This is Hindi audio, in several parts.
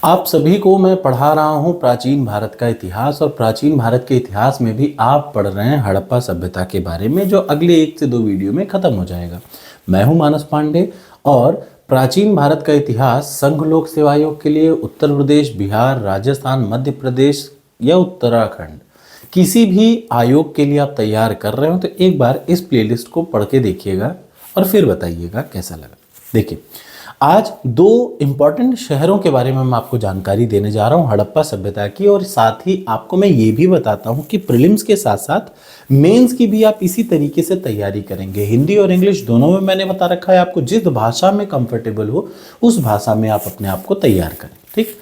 आप सभी को मैं पढ़ा रहा हूँ प्राचीन भारत का इतिहास। और प्राचीन भारत के इतिहास में भी आप पढ़ रहे हैं हड़प्पा सभ्यता के बारे में, जो अगले 1 से 2 वीडियो में ख़त्म हो जाएगा। मैं हूँ मानस पांडे और प्राचीन भारत का इतिहास संघ लोक सेवा आयोग के लिए उत्तर प्रदेश, बिहार, राजस्थान, मध्य प्रदेश या उत्तराखंड किसी भी आयोग के लिए आप तैयार कर रहे हो तो एक बार इस प्लेलिस्ट को पढ़ के देखिएगा और फिर बताइएगा कैसा लगा। देखिए, आज 2 इम्पॉर्टेंट शहरों के बारे में मैं आपको जानकारी देने जा रहा हूं हड़प्पा सभ्यता की, और साथ ही आपको मैं ये भी बताता हूं कि प्रीलिम्स के साथ साथ मेंस की भी आप इसी तरीके से तैयारी करेंगे। हिंदी और इंग्लिश दोनों में मैंने बता रखा है, आपको जिस भाषा में कंफर्टेबल हो उस भाषा में आप अपने आप को तैयार करें। ठीक,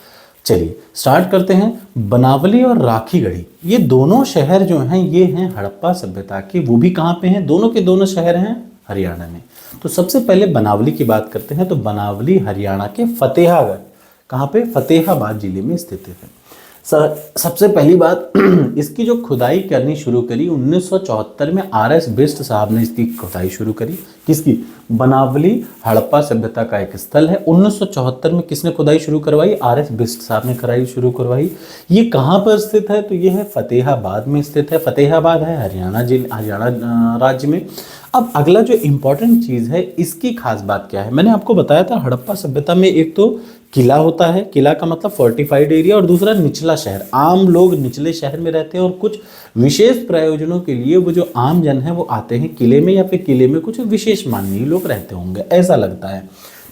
चलिए स्टार्ट करते हैं। बनावली और राखीगढ़ी, ये दोनों शहर जो हैं ये हैं हड़प्पा सभ्यता के। वो भी कहाँ पे हैं? दोनों के दोनों शहर हैं हरियाणा में। तो सबसे पहले बनावली की बात करते हैं। तो बनावली हरियाणा के फतेहागढ़, कहाँ पे? फतेहाबाद जिले में स्थित है। सबसे पहली बात, इसकी जो खुदाई करनी शुरू करी 1974 में RS बिष्ट साहब ने इसकी खुदाई शुरू करी। किसकी? बनावली हड़प्पा सभ्यता का एक स्थल है। 1974 में किसने खुदाई शुरू करवाई? RS बिष्ट साहब ने खुदाई शुरू करवाई। ये कहाँ पर स्थित है? तो ये है फतेहाबाद में स्थित है। फतेहाबाद है हरियाणा राज्य में। अब अगला जो इम्पोर्टेंट चीज़ है, इसकी खास बात क्या है? मैंने आपको बताया था हड़प्पा सभ्यता में एक तो किला होता है, किला का मतलब फोर्टिफाइड एरिया, और दूसरा निचला शहर। आम लोग निचले शहर में रहते हैं और कुछ विशेष प्रयोजनों के लिए वो जो आम जन है वो आते हैं किले में, या फिर किले में कुछ विशेष माननीय लोग रहते होंगे, ऐसा लगता है।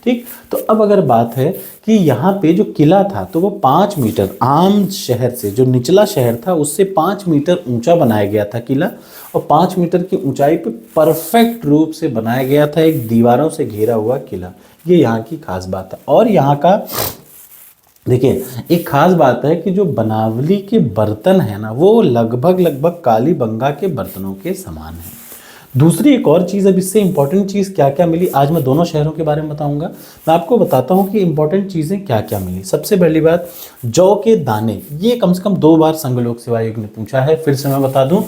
ठीक, तो अब अगर बात है कि यहाँ पे जो किला था तो वो 5 मीटर, आम शहर से जो निचला शहर था उससे 5 मीटर ऊंचा बनाया गया था किला, और 5 मीटर की ऊंचाई पे परफेक्ट रूप से बनाया गया था एक दीवारों से घिरा हुआ किला। ये यहाँ की खास बात है। और यहाँ का देखिए, एक खास बात है कि जो बनावली के बर्तन है ना, वो लगभग कालीबंगा के बर्तनों के समान है। दूसरी एक और चीज़, अब इससे इंपॉर्टेंट चीज़ क्या क्या मिली, आज मैं दोनों शहरों के बारे में बताऊंगा। मैं आपको बताता हूं कि इंपॉर्टेंट चीज़ें क्या क्या मिली। सबसे पहली बात, जौ के दाने, ये कम से कम 2 बार संघ लोक सेवा आयोग ने पूछा है, फिर से मैं बता दूं।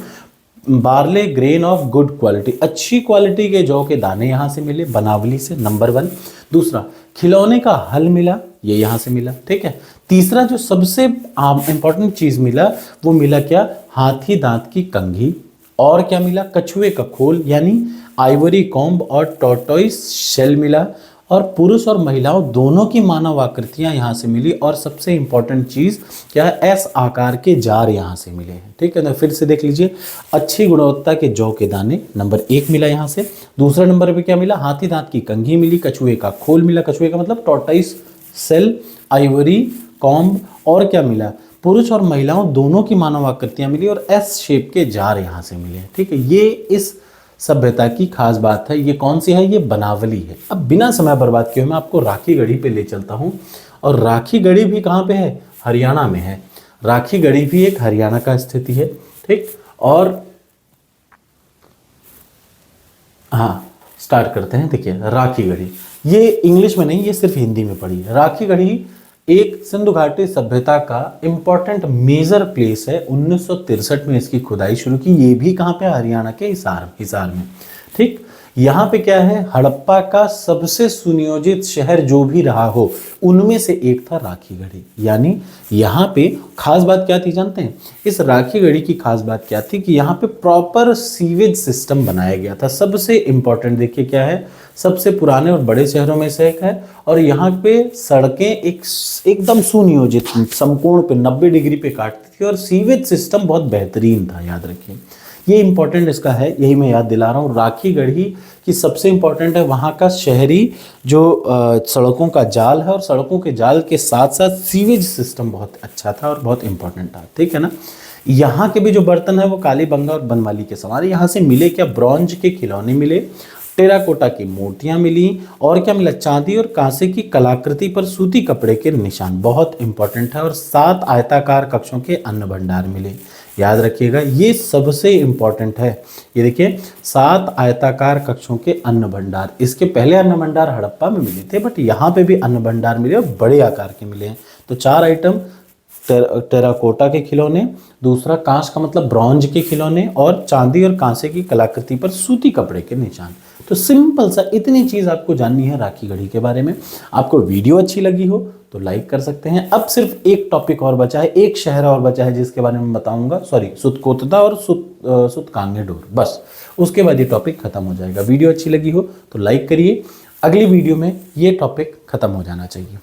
Barley grain of good quality, अच्छी क्वालिटी के जौ के दाने यहाँ से मिले बनावली से, नंबर 1। दूसरा, खिलौने का हल मिला, ये यहाँ से मिला। ठीक है। तीसरा जो सबसे इंपॉर्टेंट चीज़ मिला वो मिला क्या? हाथी दांत की कंघी। और क्या मिला? कछुए का खोल यानी आइवरी कॉम्ब और टॉर्टोइस शेल मिला। और पुरुष और महिलाओं दोनों की मानव आकृतियां यहाँ से मिली। और सबसे इंपॉर्टेंट चीज़ क्या है? S आकार के जार यहाँ से मिले हैं। ठीक है ना, फिर से देख लीजिए। अच्छी गुणवत्ता के जौ के दाने, नंबर 1 मिला यहाँ से। दूसरे नंबर पे क्या मिला? हाथी दांत की कंघी मिली, कछुए का खोल मिला, कछुए का मतलब टॉर्टोइस शेल, आइवरी कॉम्ब, और क्या मिला? पुरुष और महिलाओं दोनों की मानव आकृतियां मिली, और S शेप के जार यहाँ से मिले। ठीक है, ये इस सभ्यता की खास बात है। ये कौन सी है? ये बनावली है। अब बिना समय बर्बाद किए मैं आपको राखीगढ़ी पे ले चलता हूँ। और राखीगढ़ी भी कहाँ पे है? हरियाणा में है। राखीगढ़ी भी एक हरियाणा का स्थिति है। ठीक, और हाँ, स्टार्ट करते हैं। देखिए, राखीगढ़ी, ये इंग्लिश में नहीं, ये सिर्फ हिंदी में पढ़ी है। राखीगढ़ी एक सिंधु घाटी सभ्यता का इंपॉर्टेंट मेजर प्लेस है। 1963 में इसकी खुदाई शुरू की। ये भी कहाँ पे? हरियाणा के हिसार में। ठीक, यहाँ पे क्या है? हड़प्पा का सबसे सुनियोजित शहर जो भी रहा हो उनमें से एक था राखीगढ़ी। यानी यहाँ पे खास बात क्या थी जानते हैं? इस राखीगढ़ी की खास बात क्या थी कि यहाँ पे प्रॉपर सीवेज सिस्टम बनाया गया था। सबसे इंपॉर्टेंट देखिए क्या है, सबसे पुराने और बड़े शहरों में से एक है। और यहाँ पे सड़कें एकदम सुनियोजित, समकोण पे 90 डिग्री पे काटती थी, और सीवेज सिस्टम बहुत बेहतरीन था, याद रखिए। ये इंपॉर्टेंट इसका है, यही मैं याद दिला रहा हूँ। राखीगढ़ी की सबसे इंपॉर्टेंट है वहाँ का शहरी जो सड़कों का जाल है, और सड़कों के जाल के साथ साथ सीवेज सिस्टम बहुत अच्छा था और बहुत इंपॉर्टेंट था। ठीक है ना। यहाँ के भी जो बर्तन है वो कालीबंगा और बनमाली के समान। यहाँ से मिले क्या? ब्रॉन्ज के खिलौने मिले, टेराकोटा की मूर्तियां मिली, और क्या मिला? चांदी और कांसे की कलाकृति पर सूती कपड़े के निशान, बहुत इंपॉर्टेंट है। और 7 आयताकार कक्षों के अन्न भंडार मिले, याद रखिएगा, ये सबसे इंपॉर्टेंट है। ये देखिए, 7 आयताकार कक्षों के अन्न भंडार। इसके पहले अन्न भंडार हड़प्पा में मिले थे, बट यहाँ पे भी अन्न भंडार मिले और बड़े आकार के मिले हैं। तो 4 आइटम, टेराकोटा के खिलौने, दूसरा कांच का मतलब ब्रॉन्ज के खिलौने, और चांदी और कांसे की कलाकृति पर सूती कपड़े के निशान। तो सिंपल सा इतनी चीज़ आपको जाननी है राखीगढ़ी के बारे में। आपको वीडियो अच्छी लगी हो तो लाइक कर सकते हैं। अब सिर्फ एक टॉपिक और बचा है, एक शहर और बचा है जिसके बारे में बताऊंगा, सॉरी, सुतकोतदा और सुतकांगेडोर, बस उसके बाद ये टॉपिक खत्म हो जाएगा। वीडियो अच्छी लगी हो तो लाइक करिए, अगली वीडियो में ये टॉपिक खत्म हो जाना चाहिए।